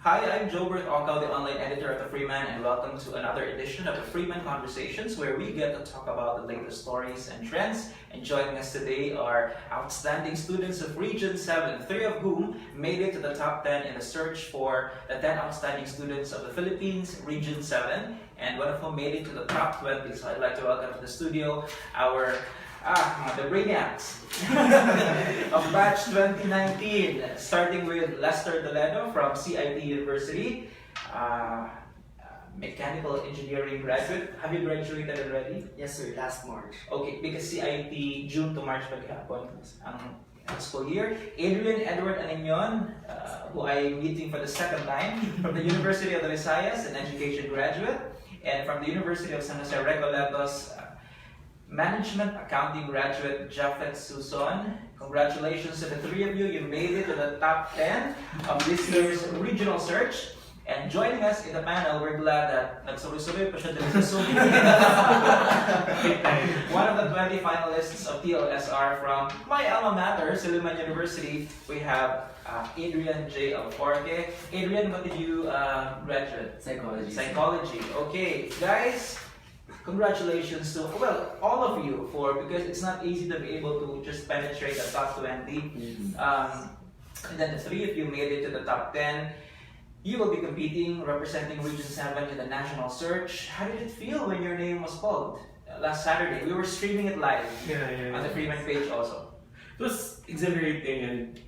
Hi, I'm Jobert Ocal, the online editor of the Freeman, and welcome to another edition of the Freeman Conversations, where we get to talk about the latest stories and trends. And joining us today are outstanding students of Region 7, 3 of whom made it to the top 10 in the search for the 10 outstanding students of the Philippines, Region 7, and one of whom made it to the top 20. So I'd like to welcome to the studio our the Brainiacs of batch 2019, starting with Lester Toledo from CIT University, mechanical engineering graduate. Have you graduated already? Yes sir, last March. Okay, because CIT June to March paghapon ang school year. Adrian Edward Anignon, who I'm meeting for the second time, from the University of the Visayas, an education graduate, and from the University of San Jose Recoletos, Management Accounting graduate Japheth Suson. Congratulations to the three of you. You made it to the top 10 of this year's regional search. And joining us in the panel, we're glad that nagsuloy-suloy pa siya dito sa Zoom. One of the 20 finalists of TLSR from my alma mater, Silliman University, we have Adrian J. Alforque. Adrian, what did you graduate? Psychology. Psychology. Okay, guys. Congratulations to, well, all of you because it's not easy to be able to just penetrate the top 20. And then the three of you made it to the top 10. You will be competing, representing Region 7 in the national search. How did it feel when your name was called last Saturday? We were streaming it live on the Freeman page also. It was exhilarating, and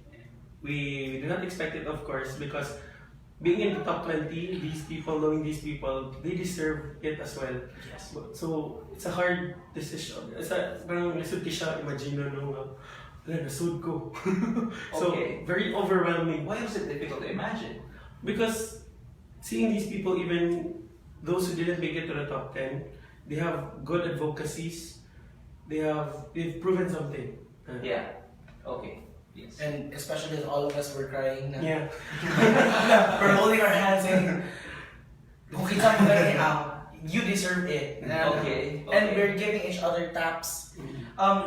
we did not expect it, of course, because being in the top 20, knowing these people, they deserve it as well. Yes. So, it's a hard decision. Parang nasud ko siya, imagine nasud ko. So, Okay. very overwhelming. Why was it difficult to imagine? Because seeing these people, even those who didn't make it to the top 10, they have good advocacies. They've proven something. Yeah. Okay. Yes. And especially as all of us were crying na. Yeah. We're holding our hands and kung kita mo ganyan, you deserve it. Okay. And we're giving each other taps.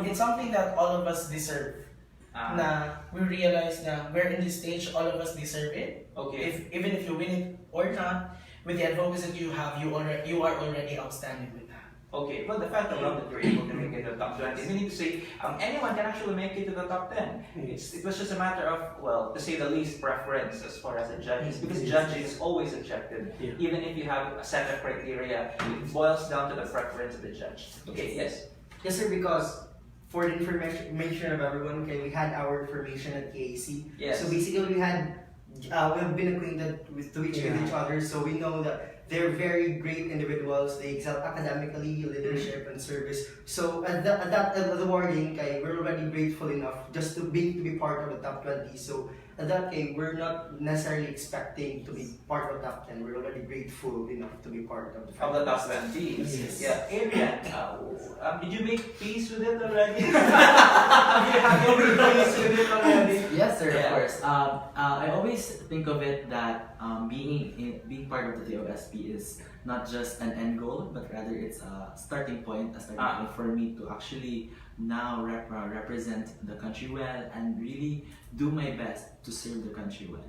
It's something that all of us deserve. Na we realize na we're in this stage, all of us deserve it. Okay. Even if you win it or not, with the advocacy that you have, you are already outstanding with that. Okay, well, the fact alone that you're able to make it to the top 20, meaning to say anyone can actually make it to the top 10. It was just a matter of, well, to say the least, preference as far as the judges, because judging is always objective. Yeah. Even if you have a set of criteria, it boils down to the preference of the judge. Okay, yes? Yes, sir, because for the information of everyone, okay, we had our information at KAC. Yes. So basically, we have been acquainted with each other, so we know that they're very great individuals. They excel academically, leadership, and service. So at the awarding, okay, we're already grateful enough just to be part of the top 20. So at that case, we're not necessarily expecting to be part of the top 10. We're already grateful enough to be part of the Top 20. Yes. Yeah, Adrian, did you make peace with it already? Have you made peace with it already? Yes, sir. Yeah. Of course. I always think of it that being part of the TOSP is not just an end goal, but rather it's a starting point for me to actually now represent the country well and really do my best to serve the country well.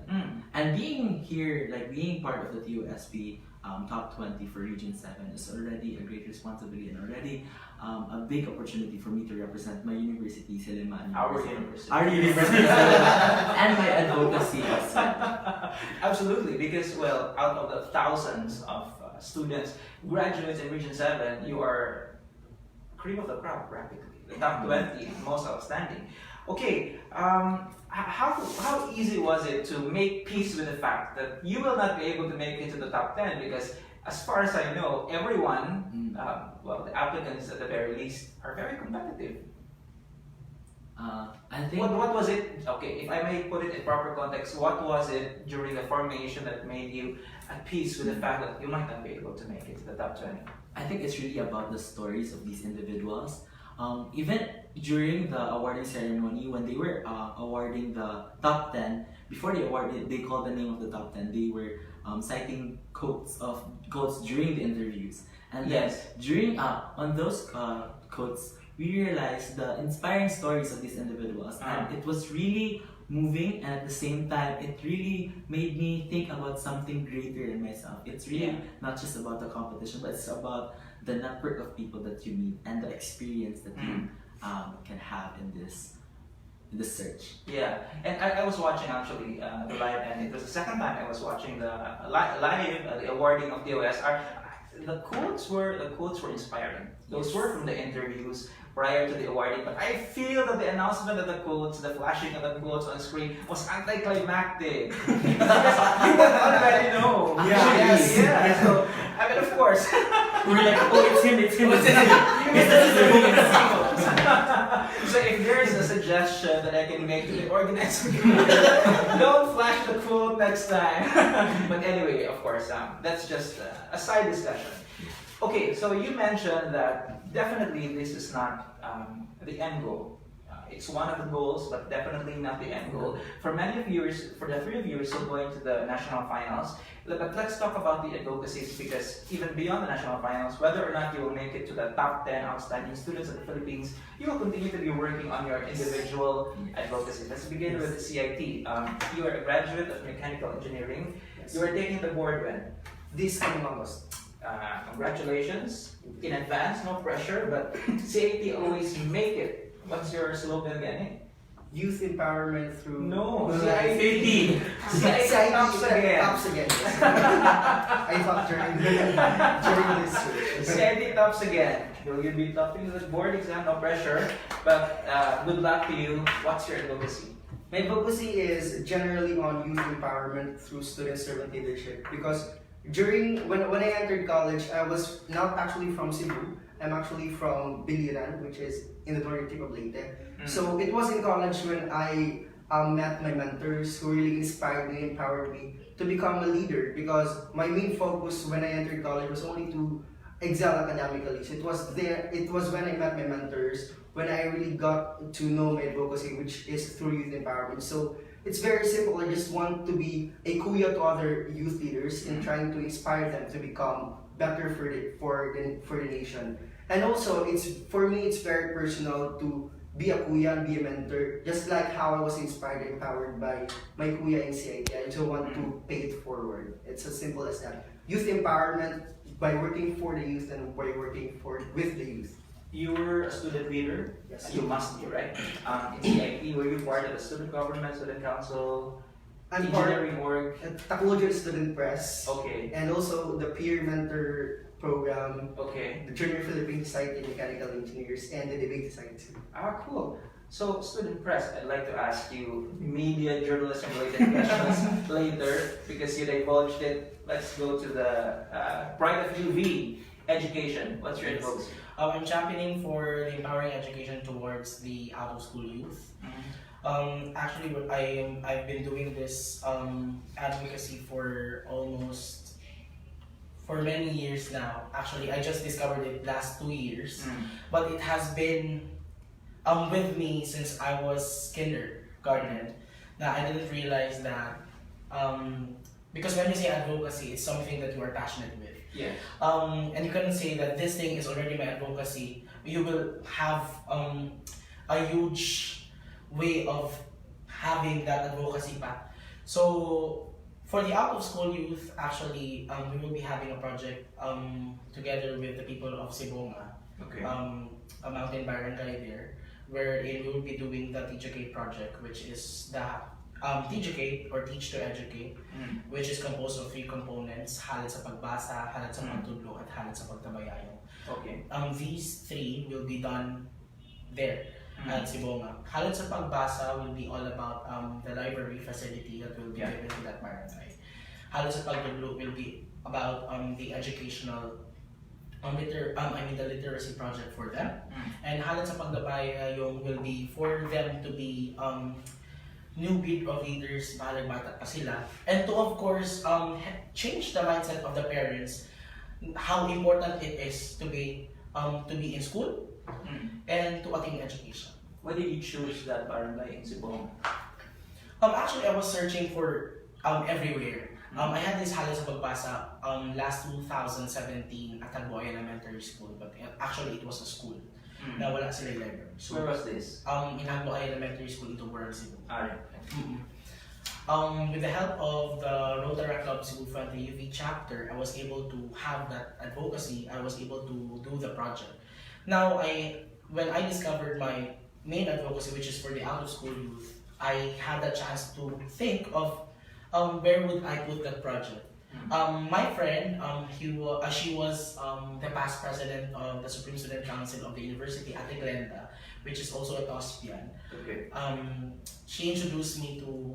And being here, being part of the TOSP top 20 for Region 7 is already a great responsibility and already a big opportunity for me to represent my university, Silliman University. Our university, and my advocacy as well. Absolutely, because, well, out of the thousands of students, graduates in Region 7, you are cream of the crop practically. The top 20, most outstanding. Okay, how easy was it to make peace with the fact that you will not be able to make it to the top 10? Because as far as I know, everyone, well, the applicants at the very least, are very competitive. I think What was it? Okay, if I may put it in proper context, what was it during the formation that made you at peace with the fact that you might not be able to make it to the top 20? I think it's really about the stories of these individuals. Even during the awarding ceremony, when they were awarding the top 10, before they awarded, they called the name of the top 10. They were citing quotes during the interviews, and then during on those quotes, we realized the inspiring stories of these individuals, and it was really moving, and at the same time, it really made me think about something greater than myself. It's really not just about the competition, but it's about the network of people that you meet and the experience that you can have in this search. Yeah, and I was watching actually the live, and it was the second time I was watching the live the awarding of the OSR. The quotes were inspiring. Those were from the interviews prior to the awarding, but I feel that the announcement of the quotes, the flashing of the quotes on screen was anticlimactic. Because we would already know. Yeah. So, I mean, of course. We're like, oh, it's him. So if there's a suggestion that I can make to the organizer, don't flash the quote next time. But anyway, of course, that's just a side discussion. Okay, so you mentioned that definitely this is not the end goal. It's one of the goals, but definitely not the end goal. For many viewers, for the three of you who are still going to the national finals, but let's talk about the advocacies, because even beyond the national finals, whether or not you will make it to the top 10 outstanding students of the Philippines, you will continue to be working on your individual advocacy. Let's begin with the CIT. You are a graduate of mechanical engineering. You are taking the board when? This coming August. Congratulations in advance, no pressure, but CIT always make it. What's your slogan again? Youth empowerment through... No, CIT. CIT tops again. Tops again. I thought during this... CIT tops again. You'll be topping the board exam, no pressure, but good luck to you. What's your advocacy? My advocacy is generally on youth empowerment through student servant leadership, because when I entered college, I was not actually from Cebu. I'm actually from Biliran, which is in the northern tip of Leyte. So it was in college when I met my mentors who really inspired me, empowered me to become a leader, because my main focus when I entered college was only to excel academically. So it was when I met my mentors, when I really got to know my advocacy, which is through youth empowerment. So it's very simple. I just want to be a kuya to other youth leaders and trying to inspire them to become better for the nation. And also, for me, it's very personal to be a kuya and be a mentor, just like how I was inspired and empowered by my kuya in CIT. I just want to pay it forward. It's as simple as that. Youth empowerment by working for the youth and by working with the youth. You were a student leader. Yes. You must be, right? In CIT, were you part of the student government, student council, I'm part engineering work? of Takulogan Student Press, Okay. and also the peer mentor program, Okay. the Junior Philippine Society of Mechanical Engineers, and the Debate Society. Cool. So, student press, I'd like to ask you media, journalism related questions later, because you divulged it. Let's go to the Pride of UV, education. What's your advocacy? I'm championing for the empowering education towards the out-of-school youth. Actually, I've been doing this advocacy for many years now. Actually, I just discovered it last 2 years, but it has been with me since I was kindergarten. Now I didn't realize that because when you say advocacy, it's something that you are passionate with. Yeah. And you can say that this thing is already my advocacy. You will have a huge way of having that advocacy path. So for the out-of-school youth, actually, we will be having a project together with the people of Sibonga, Okay. a mountain barangay there, wherein we will be doing the TJK project, which is the TJK or Teach to Educate, which is composed of 3 components: halad sa pagbasa, halad sa pagtudlo, at halad sa pagtabayayong. Okay. These 3 will be done there at Sibonga. Halad sa pagbasa will be all about the library facility that will be given to that barangay. Halad sa pagtudlo will be about the educational the literacy project for them. And halad sa pagtabayayong will be for them to be new breed of leaders, bahalag bata pa sila. And to of course change the mindset of the parents, how important it is to be in school and to attain education. Why did you choose that barangay in Cebu? Actually, I was searching for everywhere. I had this halad sa pagbasa last 2017 at Tagboy Elementary School, but actually it was a school. na wala sila library. So, Where was this? in Agloay Elementary School ito, Borang, Cebu. Alright. With the help of the Rotary Club Cebu Front, the UV chapter, I was able to have that advocacy. I was able to do the project. Now, when I discovered my main advocacy, which is for the out-of-school youth, I had the chance to think of where would I put that project. My friend, she was the past president of the Supreme Student Council of the University, Ate Glenda, which is also at OSPIAN. Okay. She introduced me to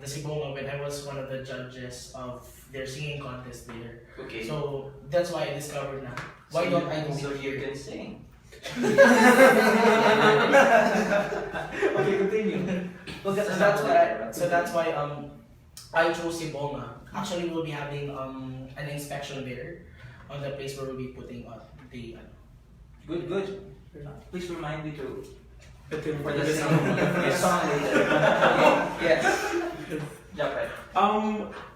the Sibonga when I was one of the judges of their singing contest there. Okay. So that's why I discovered now. Why don't I do So it you here? can sing. Okay, continue. So that's why I chose Sibonga. Actually, we'll be having an inspection there on the place where we'll be putting the Good, good. Please remind me to Ito yung for the pagkakasama song, mo. for the song later. Okay, yes. Jump right.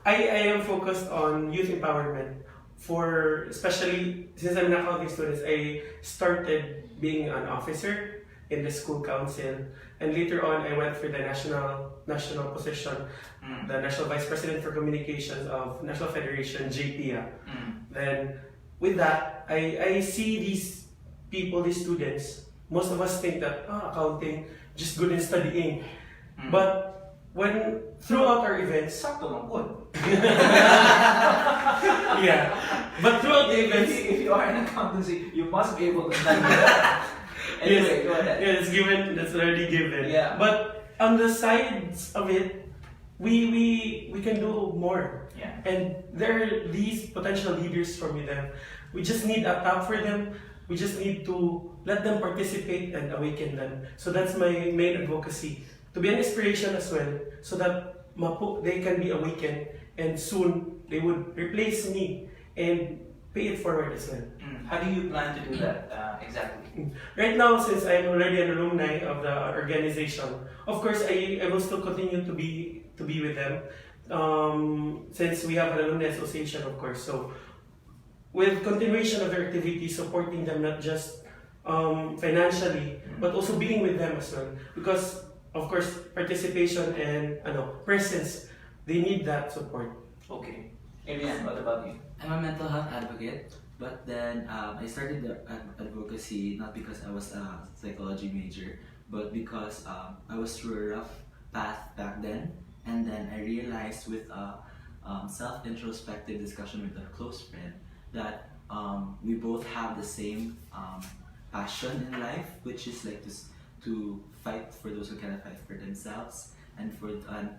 I am focused on youth empowerment. For especially since I'm an accounting student, I started being an officer in the school council, and later on I went for the national position, the National Vice President for Communications of National Federation JPIA. Then with that, I see these people, these students. Most of us think that accounting just good in studying, but when throughout our events, Sakto lang po. yeah, but throughout the events, If you are in accountancy, you must be able to study that. Anyway, go ahead. yeah, it's given. That's already given. Yeah. But on the sides of it, we can do more. Yeah. And there are these potential leaders from them. We just need a tap for them. We just need to let them participate and awaken them. So that's my main advocacy. To be an inspiration as well, so that they can be awakened and soon they would replace me and pay it forward as well. How do you plan to do that exactly? Right now, since I'm already an alumni of the organization, of course I will still continue to be with them. Since we have an alumni association, of course. So with continuation of their activities, supporting them not just financially, but also being with them as well. Because of course, participation and presence, they need that support. Okay. Ariane, what about you? I'm a mental health advocate, but then I started the advocacy not because I was a psychology major, but because I was through a rough path back then, and then I realized with a self-introspective discussion with a close friend that we both have the same passion in life, which is like to fight for those who cannot fight for themselves, and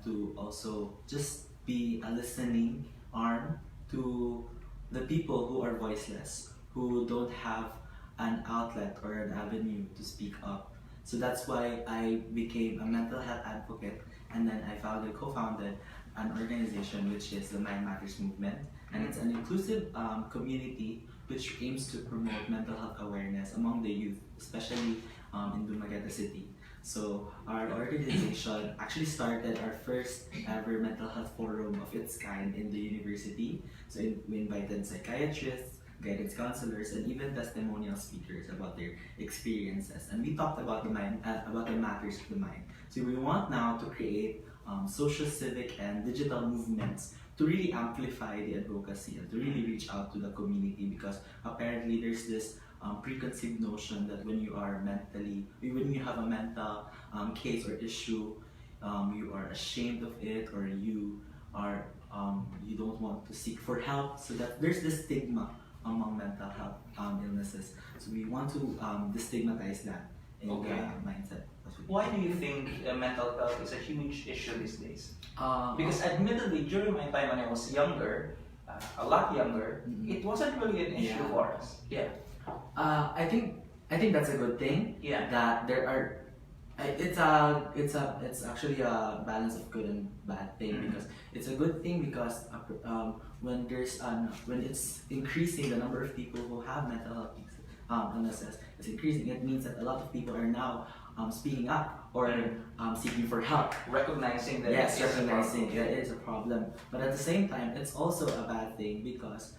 to also just be a listening arm to the people who are voiceless, who don't have an outlet or an avenue to speak up. So that's why I became a mental health advocate, and then I co-founded an organization which is the Mind Matters Movement, and it's an inclusive community which aims to promote mental health awareness among the youth, especially in Dumaguete City. So our organization actually started our first ever mental health forum of its kind in the university. So we invited psychiatrists, guidance counselors, and even testimonial speakers about their experiences. And we talked about the matters of the mind. So we want now to create social, civic, and digital movements to really amplify the advocacy and to really reach out to the community, because apparently there's this preconceived notion that when you have a mental case or issue, you are ashamed of it, or you don't want to seek for help. So that there's this stigma among mental health illnesses. So we want to destigmatize that in the mindset. Why do you think mental health is a huge issue these days? Uh, Because admittedly, during my time when I was younger, a lot younger, it wasn't really an issue Yeah. for us. Yeah. I think that's a good thing. Yeah. That there are, it's actually a balance of good and bad thing, because it's a good thing because when it's increasing, the number of people who have mental health illnesses is increasing. It means that a lot of people are now speaking up or seeking for help. Recognizing that Yes, it's a recognizing problem. that it is a problem. But at the same time, it's also a bad thing because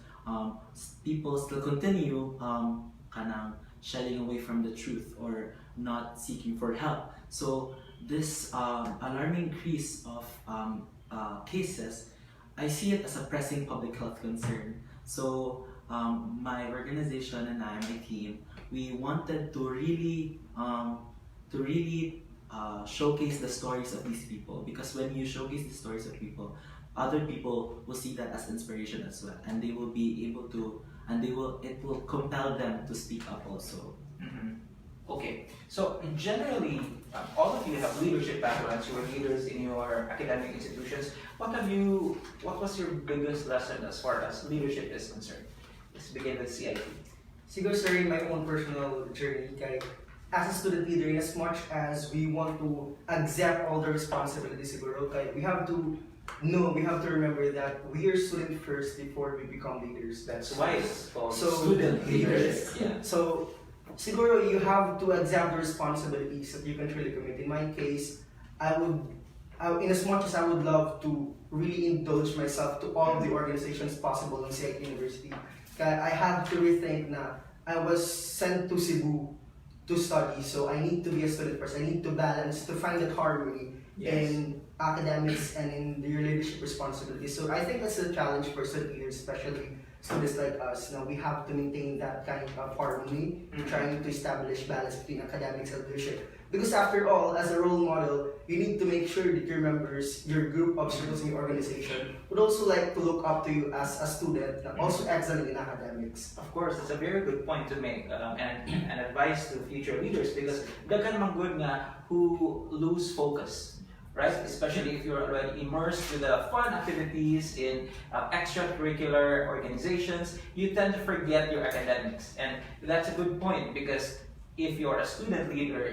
people still continue shying away from the truth or not seeking for help. So this alarming increase of cases, I see it as a pressing public health concern. So my organization and I, my team, we wanted to really showcase the stories of these people, because when you showcase the stories of people, other people will see that as inspiration as well, and they will be able to, and it will compel them to speak up also. Mhm. Okay, so generally, all of you have leadership backgrounds. You were leaders in your academic institutions. What was your biggest lesson as far as leadership is concerned? Let's begin with CIT. Siguro sir, in my own personal journey, as a student leader, in as much as we want to accept all the responsibilities, siguro, we have to remember that we are student first before we become leaders. That's why it's called So, student leaders. leaders. Yeah. So, siguro you have to accept the responsibilities that you can truly commit. In my case, in as much as I would love to really indulge myself to all of the organizations possible in CIT University, I had to rethink na I was sent to Cebu to study, so I need to be a student first. I need to balance, to find that harmony in academics and in your leadership responsibilities. So I think that's a challenge for student leaders, especially students like us. Now we have to maintain that kind of harmony, trying to establish balance between academics and leadership. Because after all, as a role model, you need to make sure that your members, your group of students in your organization, would also like to look up to you as a student, also excelling in academics. Of course, that's a very good point to make, and an advice to future leaders, because daghan man good nga who lose focus, right? Especially if you're already immersed with the fun activities in extracurricular organizations, you tend to forget your academics, and that's a good point, because if you're a student leader,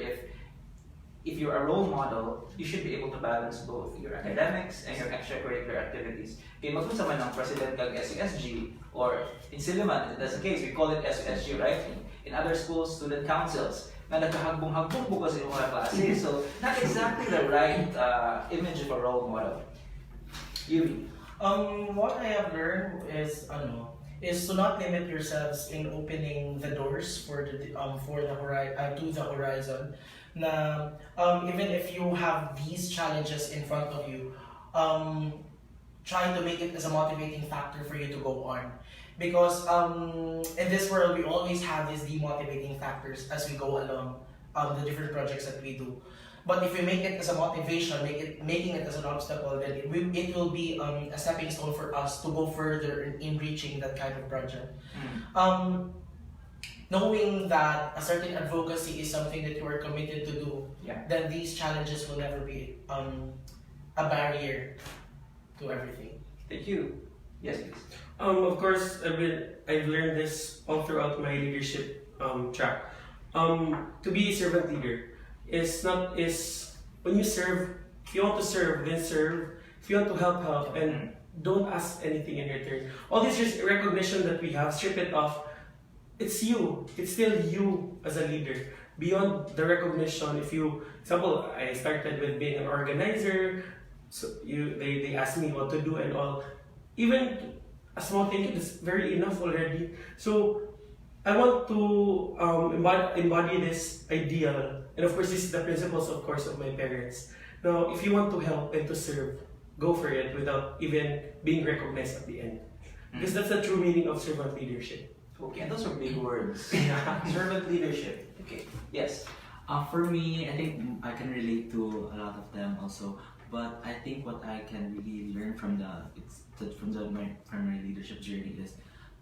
if you're a role model, you should be able to balance both your academics and your extracurricular activities. Kaya magpunta man ng president kag SESG, or in Silliman, that's the case, we call it SESG, right? In other schools, student councils, na nagkahagbong-hagbong bukas yung mga klase. So, not exactly the right image of a role model. Yuri. What I have learned is to not limit yourselves in opening the doors for the to the horizon. Na even if you have these challenges in front of you, trying to make it as a motivating factor for you to go on. Because in this world, we always have these demotivating factors as we go along the different projects that we do. But if we make it as a motivation, making it as an obstacle, then it will be a stepping stone for us to go further in reaching that kind of project. Knowing that a certain advocacy is something that you are committed to do, then these challenges will never be a barrier to everything. Thank you. Yes, please. Of course, I've learned this all throughout my leadership track. To be a servant leader is when you serve. If you want to serve, then serve. If you want to help, and don't ask anything in return. All this just recognition that we have, strip it off. It's you. It's still you as a leader. Beyond the recognition, example, I started with being an organizer. So they asked me what to do and all. Even a small thing is very enough already. So I want to embody this ideal, and of course, this is the principles, of course, of my parents. Now, if you want to help and to serve, go for it without even being recognized at the end, because that's the true meaning of servant leadership. Okay, and those are big words. Servant leadership. Okay. Yes. For me, I think I can relate to a lot of them also. But I think what I can really learn from my primary leadership journey is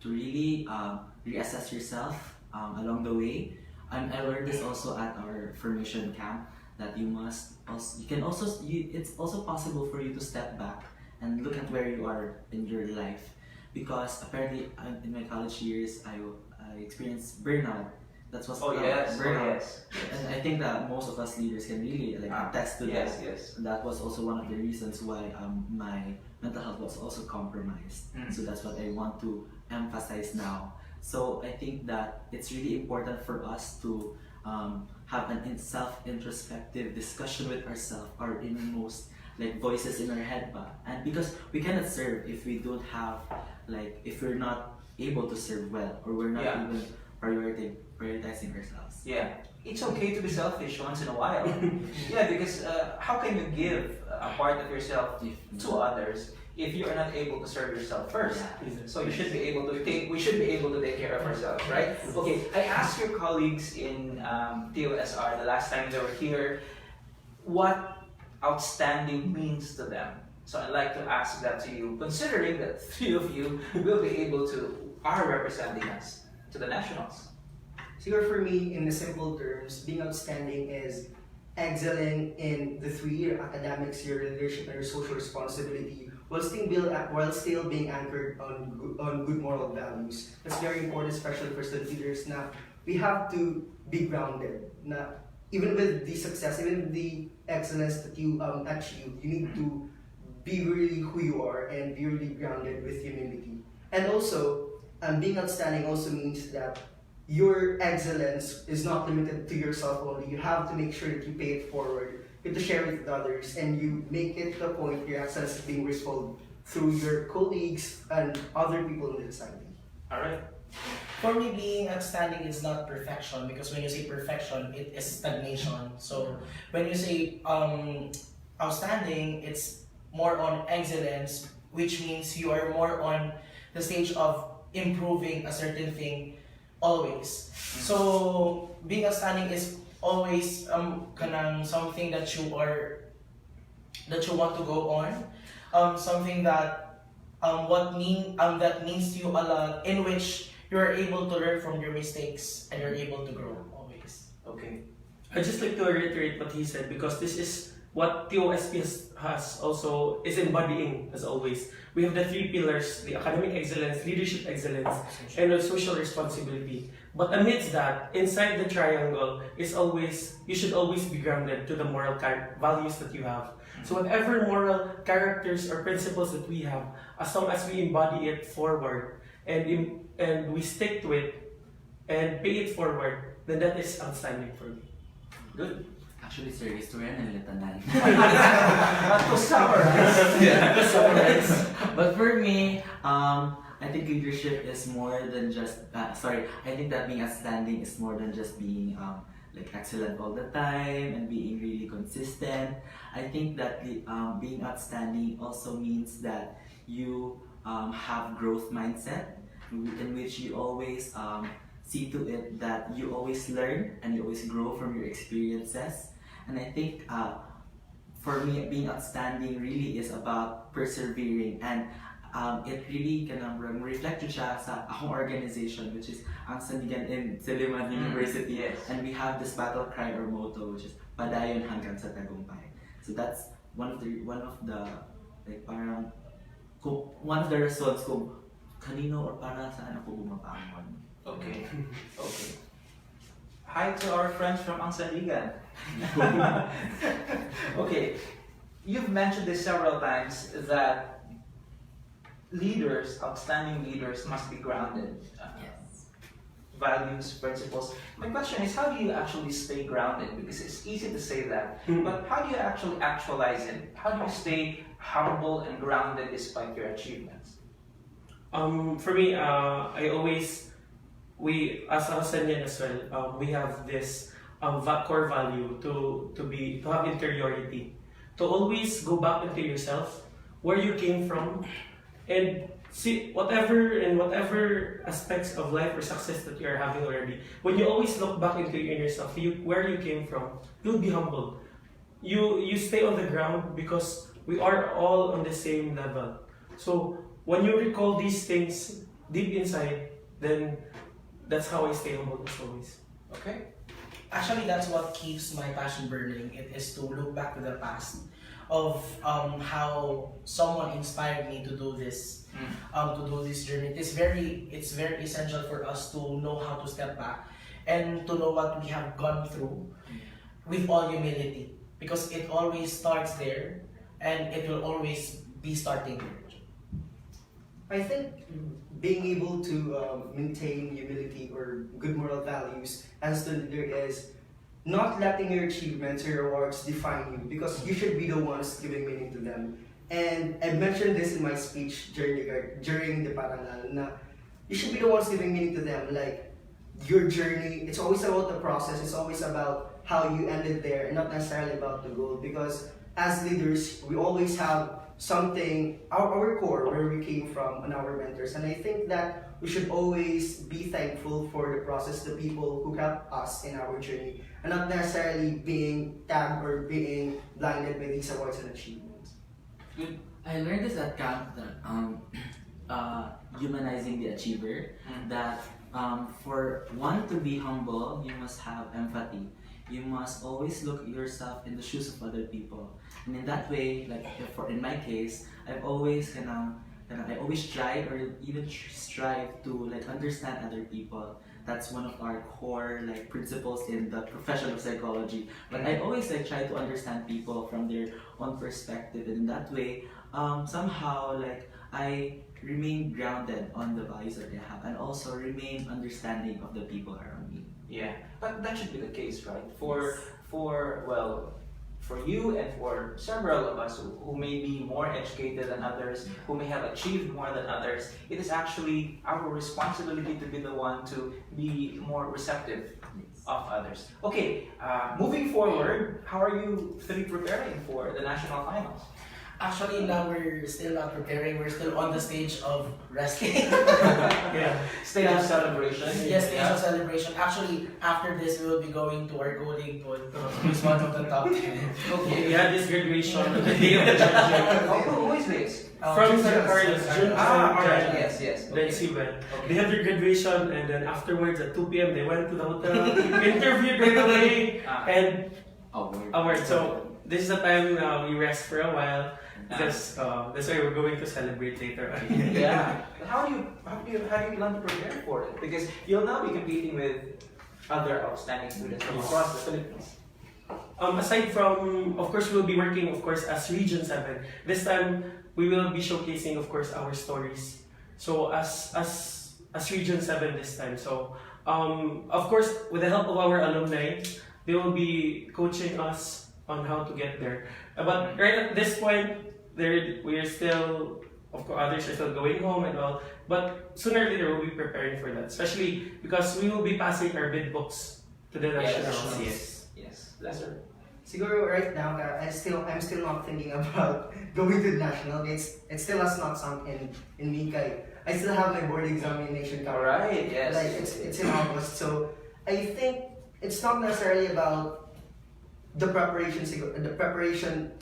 to really reassess yourself along the way. I learned this also at our formation camp, that it's also possible for you to step back and look at where you are in your life, because apparently in my college years I experienced burnout. That's what's burnout. Yes. And I think that most of us leaders can really attest to that. Yes. That was also one of the reasons why my mental health was also compromised. So that's what I want to emphasize now. So I think that it's really important for us to have an self-introspective discussion with ourselves, our innermost voices in our head, and because we cannot serve if we don't have if we're not able to serve well, or we're not even prioritizing ourselves. Yeah, it's okay to be selfish once in a while. Yeah, because how can you give a part of yourself to others if you are not able to serve yourself first? So you should be able to take. We should be able to take care of ourselves, right? Okay. I asked your colleagues in TOSR the last time they were here what outstanding means to them. So I'd like to ask that to you, considering that three of you will be able to are representing us to the nationals. So for me, in the simple terms, being outstanding is excelling in the 3 year academics, your leadership, and your social responsibility, while still being anchored on good moral values. That's very important, especially for student leaders. Now, we have to be grounded. Now, even with the success, even with the excellence that you achieve, you need to be really who you are and be really grounded with humility. And also, being outstanding also means that your excellence is not limited to yourself only. You have to make sure that you pay it forward, you have to share it with others, and you make it to a point your excellence is being retold through your colleagues and other people in the society. All right. For me, being outstanding is not perfection, because when you say perfection, it is stagnation. So when you say outstanding, it's more on excellence, which means you are more on the stage of improving a certain thing always. So being outstanding is always kanang something that you want to go on, something that that means to you a lot, in which you are able to learn from your mistakes and you're able to grow always. Okay. I'd just like to reiterate what he said, because this is what TOSP has also is embodying as always. We have the 3 pillars: the academic excellence, leadership excellence, and the social responsibility. But amidst that, inside the triangle is always, you should always be grounded to the moral values that you have. So whatever moral characters or principles that we have, as long as we embody it forward and we stick to it and pay it forward, then that is outstanding for me. Good. Actually, sir, historian and litanan. To summarize. To summarize. But for me, I think leadership is more than just. I think that being outstanding is more than just being like excellent all the time and being really consistent. I think that being outstanding also means that you have growth mindset, in which you always see to it that you always learn and you always grow from your experiences. And I think for me, being outstanding really is about persevering, and it really can reflect siya sa akong organization, which is ang Sandigan in Silliman University. Yes. And we have this battle cry or motto, which is padayon hanggang sa tagumpay. So that's one of the like parang one of the results kung kanino or para saan ako bumabangon. Okay. Okay. Hi to our friends from Ang Sandigan. Okay. You've mentioned this several times that leaders, outstanding leaders, must be grounded. Values, principles. My question is, how do you actually stay grounded? Because it's easy to say that, but how do you actually actualize it? How do you stay humble and grounded despite your achievements? For me, we as Australian as well, we have this core value to have interiority, to always go back into yourself, where you came from, and see whatever aspects of life or success that you are having already. When you always look back into yourself, where you came from, you'll be humble. You stay on the ground, because we are all on the same level. So when you recall these things deep inside, then that's how I stay humble as always. Okay. Actually, that's what keeps my passion burning. It is to look back to the past of how someone inspired me to do this, to do this journey. It's very essential for us to know how to step back and to know what we have gone through with all humility, because it always starts there and it will always be starting there. I think being able to maintain humility or good moral values as the leader is not letting your achievements or your awards define you, because you should be the ones giving meaning to them. And I mentioned this in my speech during the parangal, na you should be the ones giving meaning to them. Like, your journey. It's always about the process. It's always about how you ended there, and not necessarily about the goal. Because as leaders, we always have something, our core, where we came from, and our mentors. And I think that we should always be thankful for the process, the people who helped us in our journey, and not necessarily being tagged or being blinded by these awards and achievements. I learned this at camp that humanizing the achiever, that for one to be humble, you must have empathy. You must always look yourself in the shoes of other people, and in that way, like in my case, I've always I always try or even strive to like understand other people. That's one of our core like principles in the profession of psychology. But I always like try to understand people from their own perspective, and in that way, somehow like I remain grounded on the values that I have, and also remain understanding of the people around me. Yeah, but that should be the case, right? For you and for several of us who may be more educated than others, who may have achieved more than others, it is actually our responsibility to be the one to be more receptive of others. Okay, moving forward, how are you three preparing for the national finals? Actually, now we're still not preparing. We're still on the stage of resting. Yeah. Stage of celebration. Yes, stage of celebration. Actually, after this, we will be going to our golden goal, who's one of the top 10. Okay. We had this graduation on the day of the judging. Who is this? From San Carlos, June. Alright, yes. Then Siban. They had their graduation, and then afterwards at 2 p.m. they went to the hotel, interviewed right away, and award. So this is the time we rest for a while. Because that's why we're going to celebrate later on. Yeah. How do you plan to prepare for it? Because you'll now be competing with other outstanding students from across the Philippines. Aside from, of course, we'll be working, of course, as Region 7. This time, we will be showcasing, of course, our stories. So, as Region 7 this time. So, of course, with the help of our alumni, they will be coaching us on how to get there. But right at this point, we are still, of course, others are still going home and all. But sooner or later, we'll be preparing for that. Especially because we will be passing our bid books to the nationals. Yes. Lesser. Siguro right now, I'm still not thinking about going to the national. It still has not sunk in me. I still have my board examination coming. Alright, yes. Like it's in August, so I think it's not necessarily about the preparation. The preparation,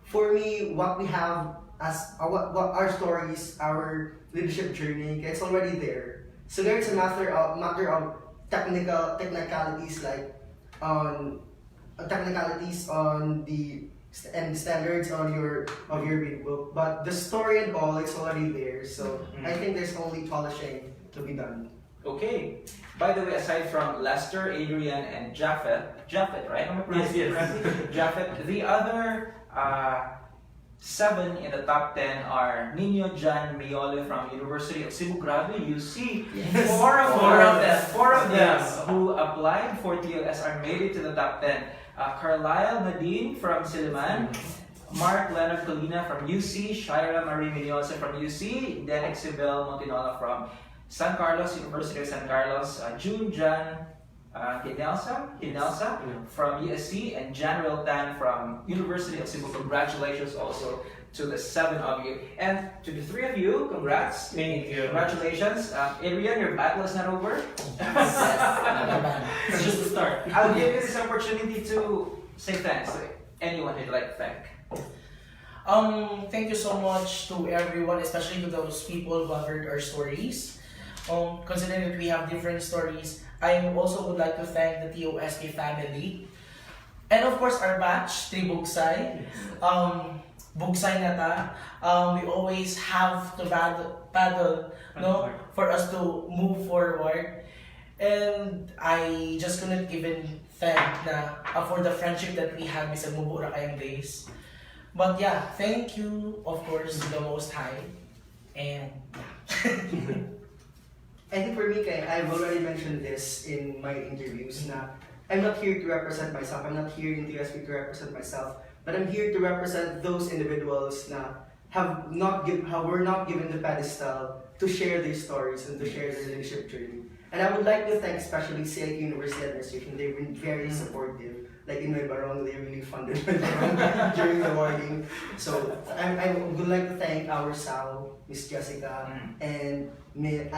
for me, what we have as what our stories, our leadership journey, it's already there. So there's a matter of technicalities like on the standards of your big book, but the story and all, it's already there. So I think there's only polishing to be done. Okay. By the way, aside from Lester, Adrian, and Japhet, right? Am I pronouncing it correctly? Japhet. The other 7 in the top 10 are Nino Jan Miole from University of Cebu. Grabe, you see, four of them who applied for TLS are made it to the top 10. Carlisle Nadine from Siliman, Mark Leonard Colina from UC, Shaira Marie Mendoza from UC, Derek Sibel Montinola from San Carlos, University of San Carlos, June Jan Hinelsa from USC, and Jan Tan from University of Cebu. Congratulations also to the 7 of you. And to the 3 of you, congrats. Thank you. Congratulations. Adrian, your battle is not over. It's just the start. I'll give you this opportunity to say thanks to anyone you'd like to thank. Thank you so much to everyone, especially to those people who have heard our stories. Considering that we have different stories, I also would like to thank the TOSP family. And of course, our batch, Tribugsay. Bugsay na ta. We always have to battle for us to move forward. And I just couldn't even thank for the friendship that we had with Mubura Kayang days. But yeah, thank you, of course, to the Most High. And yeah. I think for me, I've already mentioned this in my interviews. I'm not here to represent myself. I'm not here in TSP to represent myself. But I'm here to represent those individuals were not given the pedestal to share their stories and to share their leadership journey. And I would like to thank especially CIT University Administration. They've been very supportive. Like in my barong, they really funded my barong during the awarding. So I would like to thank our SAO, Miss Jessica, and the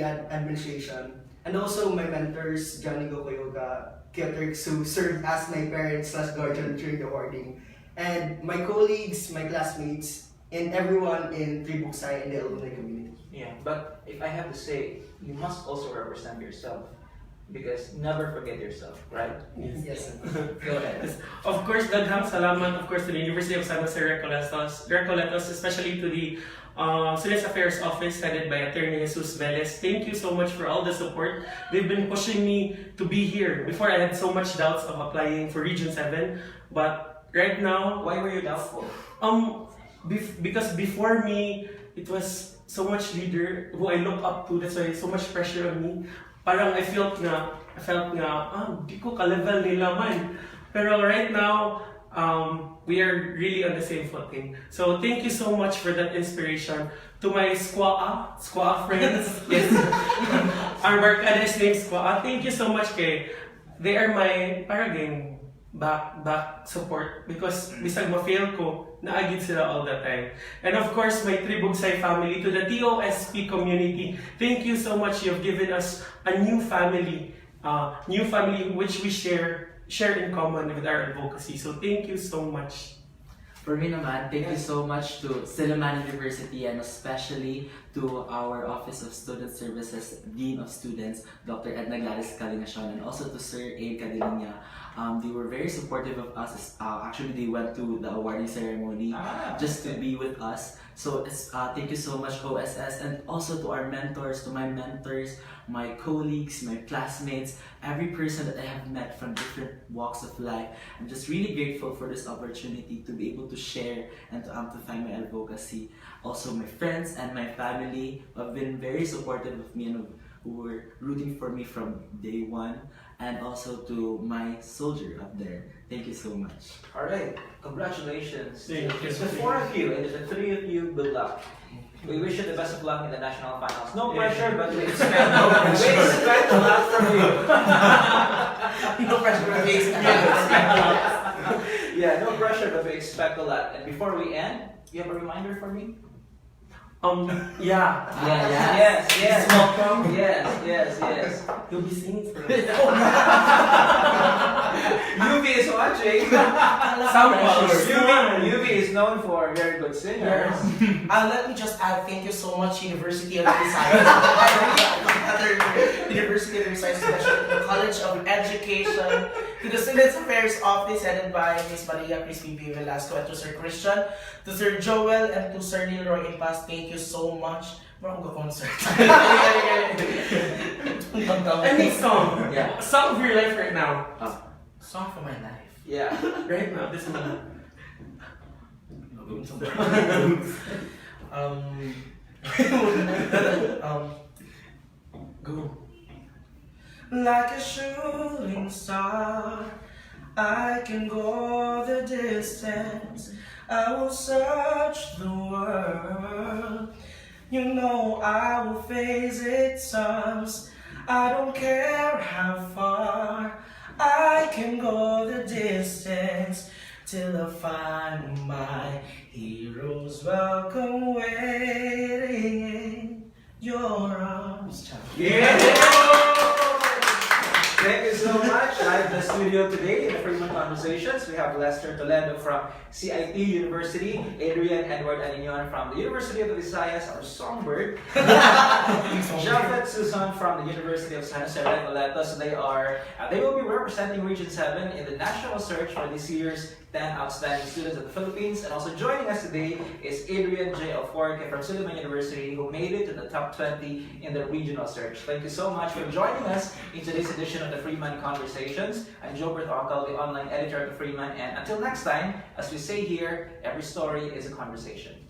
administration. And also my mentors, Johnny Gokoyoga, Kyoturks, who served as my parents / guardian during the awarding. And my colleagues, my classmates, and everyone in Tribuksay and the alumni community. Yeah, but if I have to say, you must also represent yourself. Because never forget yourself, right? Yes. Go ahead. Of course, daghang salamat, of course, to the University of San Jose Recoletos, especially to the Students Affairs Office headed by Attorney Jesus Velez. Thank you so much for all the support. They've been pushing me to be here. Before, I had so much doubts of applying for Region 7, but right now, Why were you doubtful? because before me, it was so much leader who I look up to. That's why so much pressure on me. Parang I felt nga, di ko ka-level nila man. Pero right now, we are really on the same footing. So thank you so much for that inspiration. To my squaw friends, yes, our barkada is named Squaw. Thank you so much kay they are my parang back support because bisag ma-fail ko, naagid sila all the time. And of course, my Tribuksay family, to the TOSP community, thank you so much. You've given us a new family which we share in common with our advocacy. So thank you so much. For me naman, thank you so much to Silliman University and especially to our Office of Student Services, Dean of Students, Dr. Edna Gladys Kalingasyon, and also to Sir Abe Cadilinya. They were very supportive of us. Actually, they went to the awarding ceremony just to be with us. So thank you so much, OSS, and also to our mentors, to my mentors, my colleagues, my classmates, every person that I have met from different walks of life. I'm just really grateful for this opportunity to be able to share and to amplify my advocacy. Also, my friends and my family who have been very supportive of me and who were rooting for me from day one. And also to my soldier up there. Thank you so much. Alright, congratulations. Thank you. It's the 4 of you and the 3 of you, good luck. We wish you the best of luck in the national finals. No pressure, but we expect a lot from you. No pressure, but we expect Yeah, no pressure, but we expect a lot. And before we end, you have a reminder for me? Yeah. Yes. Welcome. Yes. You'll be singing for us. UV is watching. UV is known for very good singers. Let me just add, thank you so much, University of Visayas. University of Visayas, especially the College of Education, to the Students Affairs Office headed by Ms. Maria Crispy B. Velasco, and to Sir Christian, to Sir Joel, and to Sir Leroy Impas. Thank you so much. Marang ko concert. Any song. Yeah. Song of your life right now. Song for my life. Yeah. Right now, this one. Go. Like a shooting star, I can go the distance. I will search the world. You know I will face its storms. I don't care how far. I can go the distance till I find my hero's welcome waiting in your arms. Thank you so much. Live in the studio today in the Freeman Conversations, we have Lester Toledo from CIT University, Adrian Edward Aninion from the University of the Visayas, our songbird, Japhet Susan from the University of San Jose Recoletos. They will be representing Region 7 in the national search for this year's 10 outstanding students of the Philippines. And also joining us today is Adrian J. Alforque from Silliman University, who made it to the top 20 in the regional search. Thank you so much for joining us in today's edition of the Freeman Conversations. I'm Jobert Ocal, the online editor of the Freeman, and until next time, as we say here, every story is a conversation.